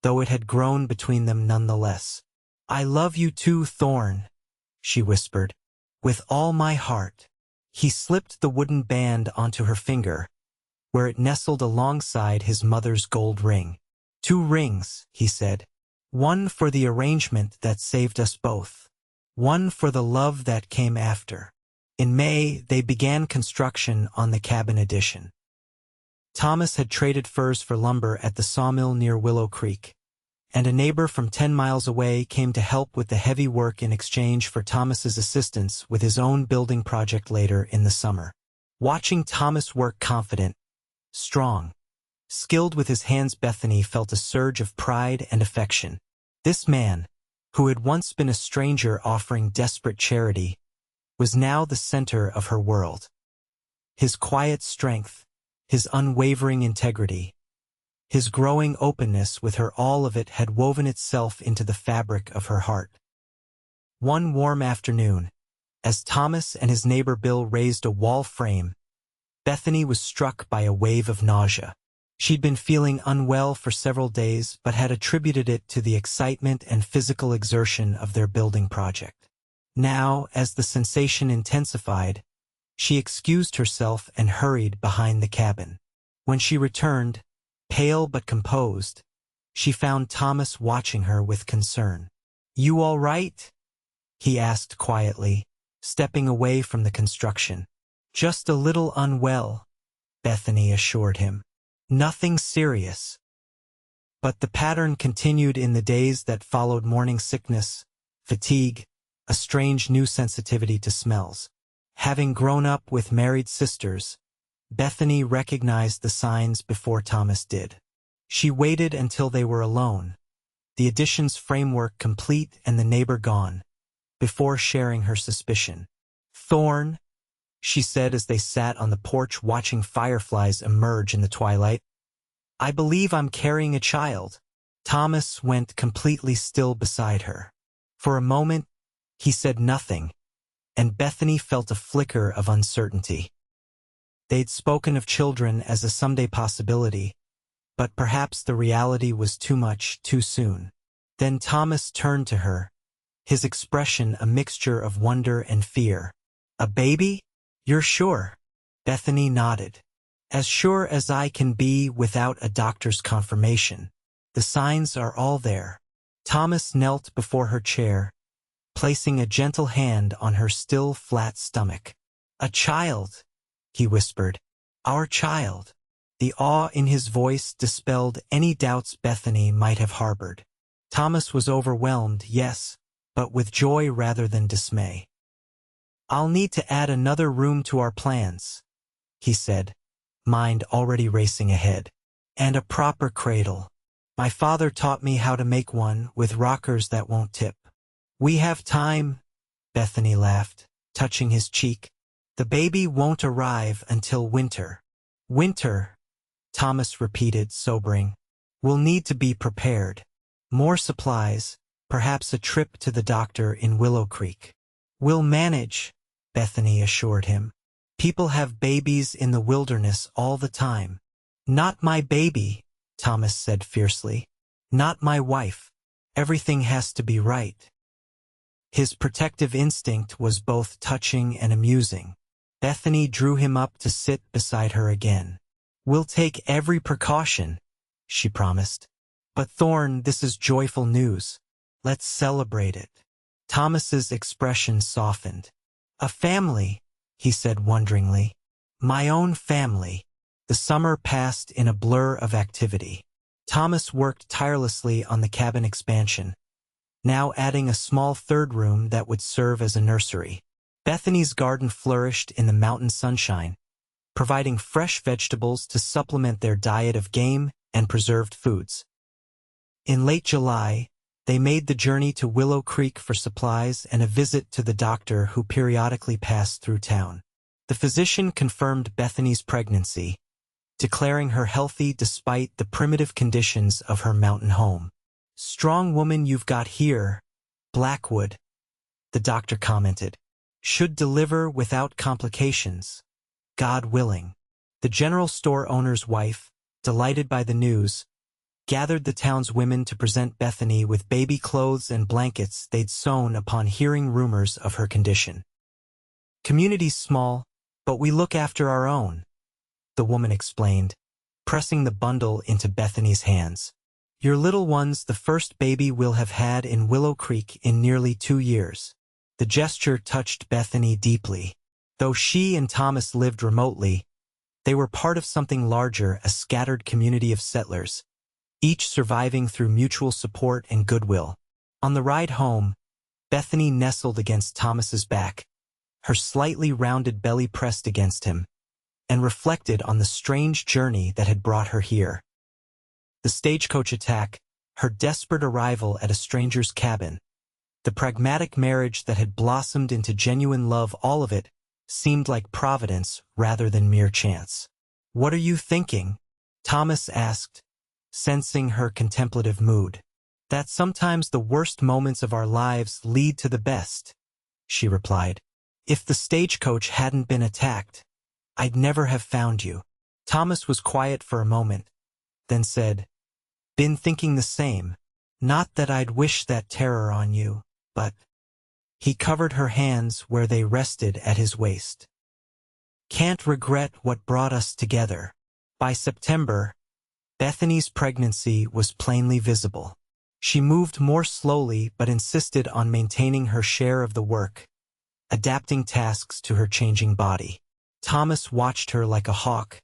though it had grown between them nonetheless. I love you too, Thorn, she whispered, with all my heart. He slipped the wooden band onto her finger, where it nestled alongside his mother's gold ring. 2 rings, he said. One for the arrangement that saved us both. One for the love that came after. In May, they began construction on the cabin addition. Thomas had traded furs for lumber at the sawmill near Willow Creek, and a neighbor from 10 miles away came to help with the heavy work in exchange for Thomas's assistance with his own building project later in the summer. Watching Thomas work confident, strong, skilled with his hands, Bethany felt a surge of pride and affection. This man, who had once been a stranger offering desperate charity, was now the center of her world. His quiet strength, his unwavering integrity, His growing openness with her, all of it had woven itself into the fabric of her heart. One warm afternoon, as Thomas and his neighbor Bill raised a wall frame, Bethany was struck by a wave of nausea. She'd been feeling unwell for several days but had attributed it to the excitement and physical exertion of their building project. Now, as the sensation intensified, she excused herself and hurried behind the cabin. When she returned, pale but composed, she found Thomas watching her with concern. "You all right?" he asked quietly, stepping away from the construction. "Just a little unwell," Bethany assured him. "Nothing serious." But the pattern continued in the days that followed: morning sickness, fatigue, a strange new sensitivity to smells. Having grown up with married sisters, Bethany recognized the signs before Thomas did. She waited until they were alone, the addition's framework complete and the neighbor gone, before sharing her suspicion. "Thorne," she said as they sat on the porch watching fireflies emerge in the twilight, "I believe I'm carrying a child." Thomas went completely still beside her. For a moment, he said nothing, and Bethany felt a flicker of uncertainty. They'd spoken of children as a someday possibility, but perhaps the reality was too much too soon. Then Thomas turned to her, his expression a mixture of wonder and fear. "A baby? You're sure?" Bethany nodded. "As sure as I can be without a doctor's confirmation. The signs are all there." Thomas knelt before her chair, placing a gentle hand on her still flat stomach. "A child," he whispered. "Our child." The awe in his voice dispelled any doubts Bethany might have harbored. Thomas was overwhelmed, yes, but with joy rather than dismay. "I'll need to add another room to our plans," he said, mind already racing ahead. "And a proper cradle. My father taught me how to make one with rockers that won't tip." "We have time," Bethany laughed, touching his cheek. "The baby won't arrive until winter." "Winter," Thomas repeated, sobering. "We'll need to be prepared. More supplies, perhaps a trip to the doctor in Willow Creek." "We'll manage," Bethany assured him. "People have babies in the wilderness all the time." "Not my baby," Thomas said fiercely. "Not my wife. Everything has to be right." His protective instinct was both touching and amusing. Bethany drew him up to sit beside her again. "We'll take every precaution," she promised. "But Thorne, this is joyful news. Let's celebrate it." Thomas's expression softened. "A family," he said wonderingly. "My own family." The summer passed in a blur of activity. Thomas worked tirelessly on the cabin expansion, now adding a small third room that would serve as a nursery. Bethany's garden flourished in the mountain sunshine, providing fresh vegetables to supplement their diet of game and preserved foods. In late July, they made the journey to Willow Creek for supplies and a visit to the doctor who periodically passed through town. The physician confirmed Bethany's pregnancy, declaring her healthy despite the primitive conditions of her mountain home. "Strong woman you've got here, Blackwood," the doctor commented. "Should deliver without complications, God willing." The general store owner's wife, delighted by the news, gathered the town's women to present Bethany with baby clothes and blankets they'd sewn upon hearing rumors of her condition. "Community's small, but we look after our own," the woman explained, pressing the bundle into Bethany's hands. "Your little one's the first baby we'll have had in Willow Creek in nearly 2 years." The gesture touched Bethany deeply. Though she and Thomas lived remotely, they were part of something larger, a scattered community of settlers, each surviving through mutual support and goodwill. On the ride home, Bethany nestled against Thomas's back, her slightly rounded belly pressed against him, and reflected on the strange journey that had brought her here. The stagecoach attack, her desperate arrival at a stranger's cabin, the pragmatic marriage that had blossomed into genuine love, all of it seemed like providence rather than mere chance. "What are you thinking?" Thomas asked, sensing her contemplative mood. That sometimes the worst moments of our lives lead to the best, she replied. If the stagecoach hadn't been attacked, I'd never have found you. Thomas was quiet for a moment, then said, Been thinking the same. Not that I'd wish that terror on you, but... He covered her hands where they rested at his waist. Can't regret what brought us together. By September, Bethany's pregnancy was plainly visible. She moved more slowly but insisted on maintaining her share of the work, adapting tasks to her changing body. Thomas watched her like a hawk,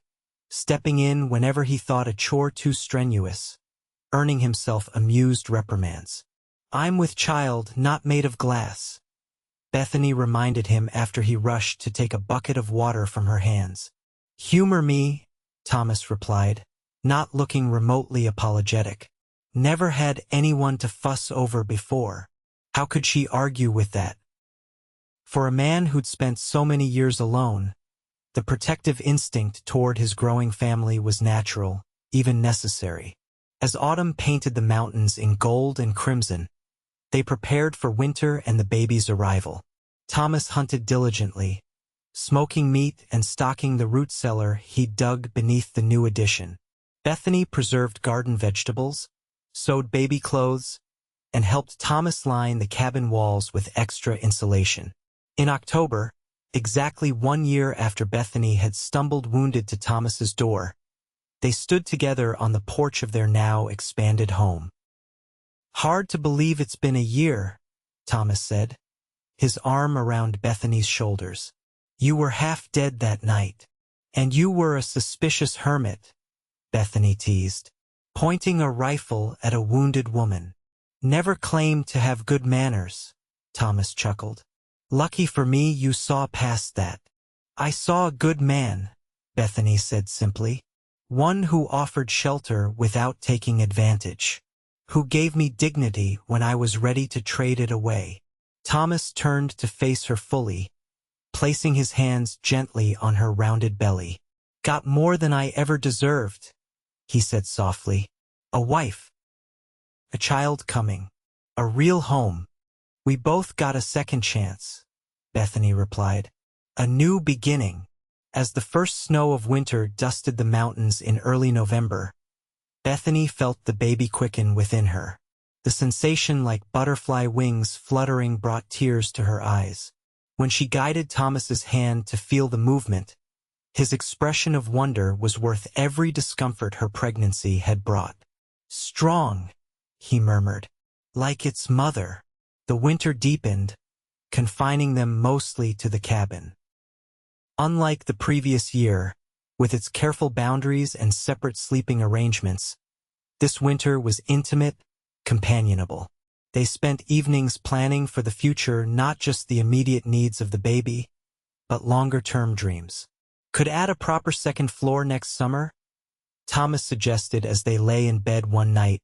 stepping in whenever he thought a chore too strenuous, earning himself amused reprimands. I'm with child, not made of glass, Bethany reminded him after he rushed to take a bucket of water from her hands. Humor me, Thomas replied, not looking remotely apologetic. Never had anyone to fuss over before. How could she argue with that? For a man who'd spent so many years alone, the protective instinct toward his growing family was natural, even necessary. As autumn painted the mountains in gold and crimson, they prepared for winter and the baby's arrival. Thomas hunted diligently, smoking meat and stocking the root cellar he'd dug beneath the new addition. Bethany preserved garden vegetables, sewed baby clothes, and helped Thomas line the cabin walls with extra insulation. In October, exactly 1 year after Bethany had stumbled wounded to Thomas's door, they stood together on the porch of their now expanded home. Hard to believe it's been a year, Thomas said, his arm around Bethany's shoulders. You were half dead that night. And you were a suspicious hermit, Bethany teased, pointing a rifle at a wounded woman. Never claimed to have good manners, Thomas chuckled. Lucky for me you saw past that. I saw a good man, Bethany said simply. One who offered shelter without taking advantage. Who gave me dignity when I was ready to trade it away. Thomas turned to face her fully, placing his hands gently on her rounded belly. Got more than I ever deserved, he said softly. A wife. A child coming. A real home. We both got a second chance, Bethany replied. A new beginning. As the first snow of winter dusted the mountains in early November, Bethany felt the baby quicken within her. The sensation like butterfly wings fluttering brought tears to her eyes. When she guided Thomas's hand to feel the movement, his expression of wonder was worth every discomfort her pregnancy had brought. Strong, he murmured, like its mother. The winter deepened, confining them mostly to the cabin. Unlike the previous year, with its careful boundaries and separate sleeping arrangements, this winter was intimate, companionable. They spent evenings planning for the future, not just the immediate needs of the baby, but longer-term dreams. Could add a proper second floor next summer? Thomas suggested as they lay in bed one night,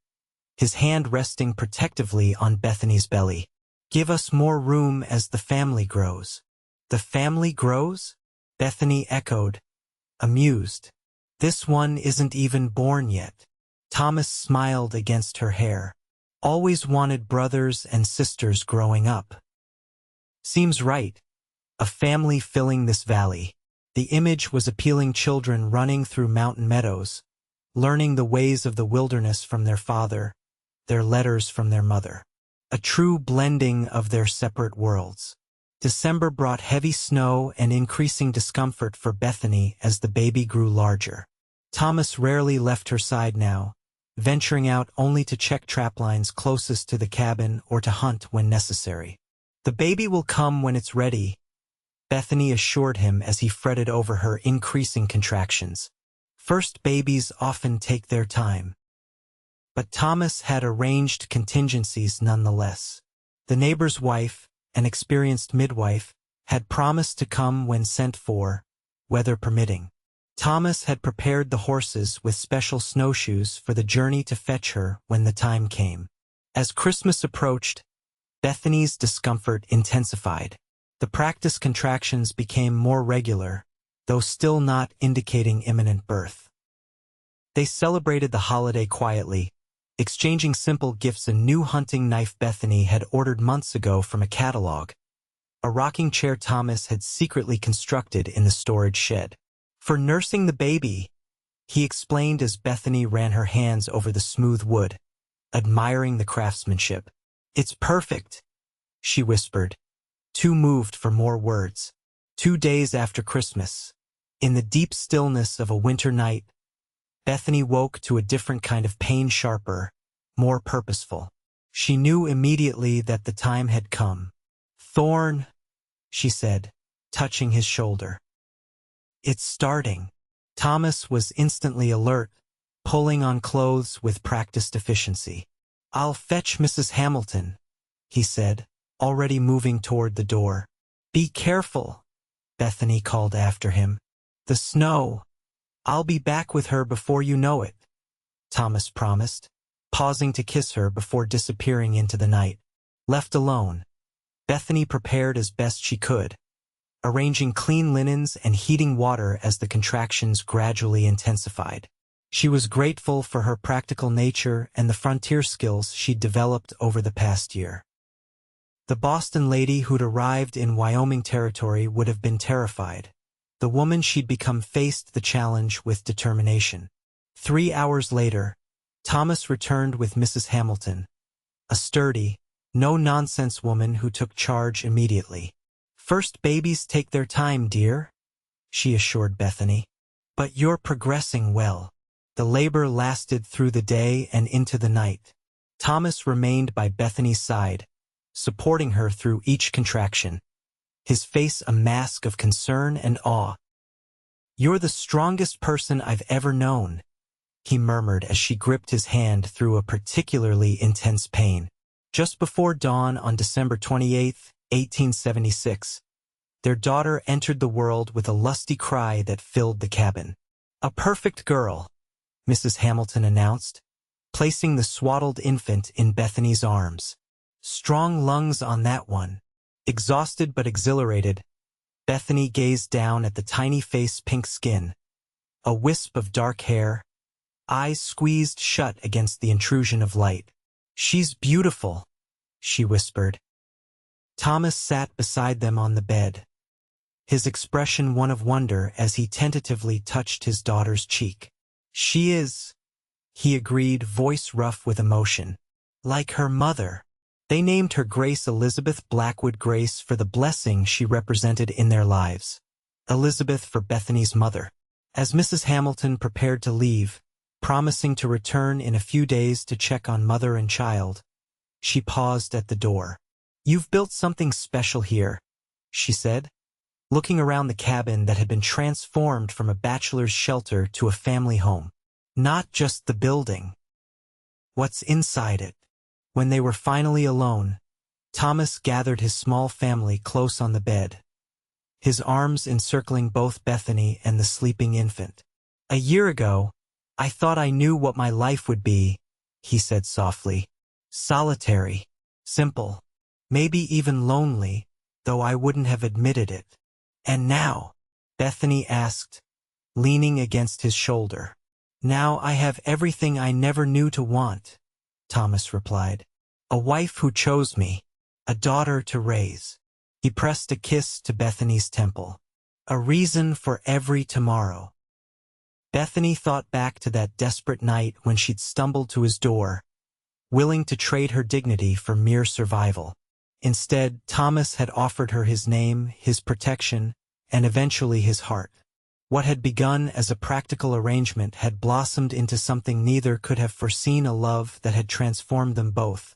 his hand resting protectively on Bethany's belly. Give us more room as the family grows. The family grows? Bethany echoed, amused. This one isn't even born yet. Thomas smiled against her hair. Always wanted brothers and sisters growing up. Seems right. A family filling this valley. The image was appealing, children running through mountain meadows, learning the ways of the wilderness from their father, their letters from their mother. A true blending of their separate worlds. December brought heavy snow and increasing discomfort for Bethany as the baby grew larger. Thomas rarely left her side now, venturing out only to check trap lines closest to the cabin or to hunt when necessary. The baby will come when it's ready, Bethany assured him as he fretted over her increasing contractions. First babies often take their time. But Thomas had arranged contingencies nonetheless. The neighbor's wife, an experienced midwife, had promised to come when sent for, weather permitting. Thomas had prepared the horses with special snowshoes for the journey to fetch her when the time came. As Christmas approached, Bethany's discomfort intensified. The practice contractions became more regular, though still not indicating imminent birth. They celebrated the holiday quietly, exchanging simple gifts: a new hunting knife Bethany had ordered months ago from a catalog, a rocking chair Thomas had secretly constructed in the storage shed. "For nursing the baby," he explained as Bethany ran her hands over the smooth wood, admiring the craftsmanship. "It's perfect," she whispered, too moved for more words. 2 days after Christmas, in the deep stillness of a winter night, Bethany woke to a different kind of pain, sharper, more purposeful. She knew immediately that the time had come. "Thorn," she said, touching his shoulder. "It's starting." Thomas was instantly alert, pulling on clothes with practiced efficiency. "I'll fetch Mrs. Hamilton," he said, already moving toward the door. "Be careful," Bethany called after him. "The snow." "I'll be back with her before you know it," Thomas promised, pausing to kiss her before disappearing into the night. Left alone, Bethany prepared as best she could, arranging clean linens and heating water as the contractions gradually intensified. She was grateful for her practical nature and the frontier skills she'd developed over the past year. The Boston lady who'd arrived in Wyoming Territory would have been terrified. The woman she'd become faced the challenge with determination. 3 hours later, Thomas returned with Mrs. Hamilton, a sturdy, no-nonsense woman who took charge immediately. "First babies take their time, dear," she assured Bethany. "But you're progressing well." The labor lasted through the day and into the night. Thomas remained by Bethany's side, supporting her through each contraction, his face a mask of concern and awe. "You're the strongest person I've ever known," he murmured as she gripped his hand through a particularly intense pain. Just before dawn on December 28, 1876, their daughter entered the world with a lusty cry that filled the cabin. "A perfect girl," Mrs. Hamilton announced, placing the swaddled infant in Bethany's arms. "Strong lungs on that one." Exhausted but exhilarated, Bethany gazed down at the tiny face, pink skin, a wisp of dark hair, eyes squeezed shut against the intrusion of light. "She's beautiful," she whispered. Thomas sat beside them on the bed, his expression one of wonder as he tentatively touched his daughter's cheek. "She is," he agreed, voice rough with emotion, "like her mother." They named her Grace Elizabeth Blackwood, Grace for the blessing she represented in their lives, Elizabeth for Bethany's mother. As Mrs. Hamilton prepared to leave, promising to return in a few days to check on mother and child, she paused at the door. "You've built something special here," she said, looking around the cabin that had been transformed from a bachelor's shelter to a family home. "Not just the building. What's inside it?" When they were finally alone, Thomas gathered his small family close on the bed, his arms encircling both Bethany and the sleeping infant. "A year ago, I thought I knew what my life would be," he said softly. "Solitary, simple, maybe even lonely, though I wouldn't have admitted it. And now," Bethany asked, leaning against his shoulder. "Now I have everything I never knew to want," Thomas replied. "A wife who chose me, a daughter to raise." He pressed a kiss to Bethany's temple. "A reason for every tomorrow." Bethany thought back to that desperate night when she'd stumbled to his door, willing to trade her dignity for mere survival. Instead, Thomas had offered her his name, his protection, and eventually his heart. What had begun as a practical arrangement had blossomed into something neither could have foreseen, a love that had transformed them both,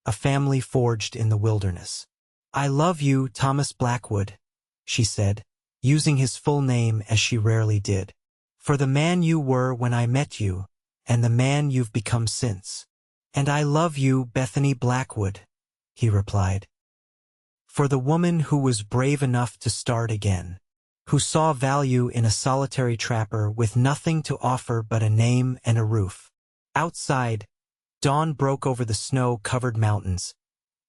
a family forged in the wilderness. "I love you, Thomas Blackwood," she said, using his full name as she rarely did. "For the man you were when I met you, and the man you've become since." "And I love you, Bethany Blackwood," he replied. "For the woman who was brave enough to start again, who saw value in a solitary trapper with nothing to offer but a name and a roof." Outside, dawn broke over the snow-covered mountains,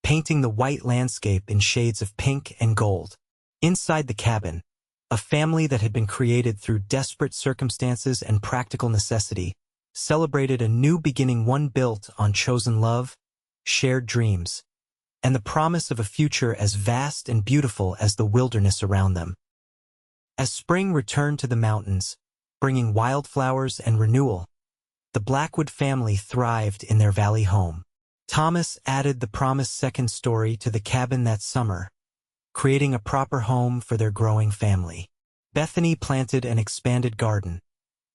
painting the white landscape in shades of pink and gold. Inside the cabin, A family that had been created through desperate circumstances and practical necessity, celebrated a new beginning, one built on chosen love, shared dreams, and the promise of a future as vast and beautiful as the wilderness around them. As spring returned to the mountains, bringing wildflowers and renewal, the Blackwood family thrived in their valley home. Thomas added the promised second story to the cabin that summer, creating a proper home for their growing family. Bethany planted an expanded garden,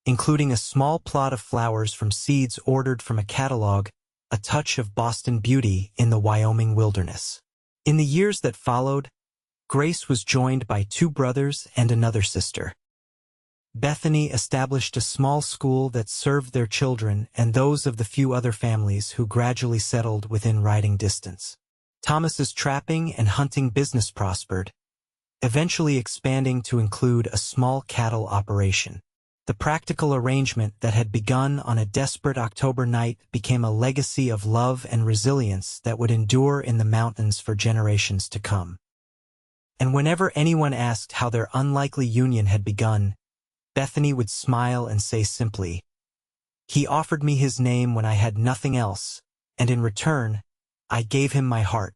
including a small plot of flowers from seeds ordered from a catalog, a touch of Boston beauty in the Wyoming wilderness. In the years that followed, Grace was joined by 2 brothers and another sister. Bethany established a small school that served their children and those of the few other families who gradually settled within riding distance. Thomas's trapping and hunting business prospered, eventually expanding to include a small cattle operation. The practical arrangement that had begun on a desperate October night became a legacy of love and resilience that would endure in the mountains for generations to come. And whenever anyone asked how their unlikely union had begun, Bethany would smile and say simply, "He offered me his name when I had nothing else, and in return, I gave him my heart."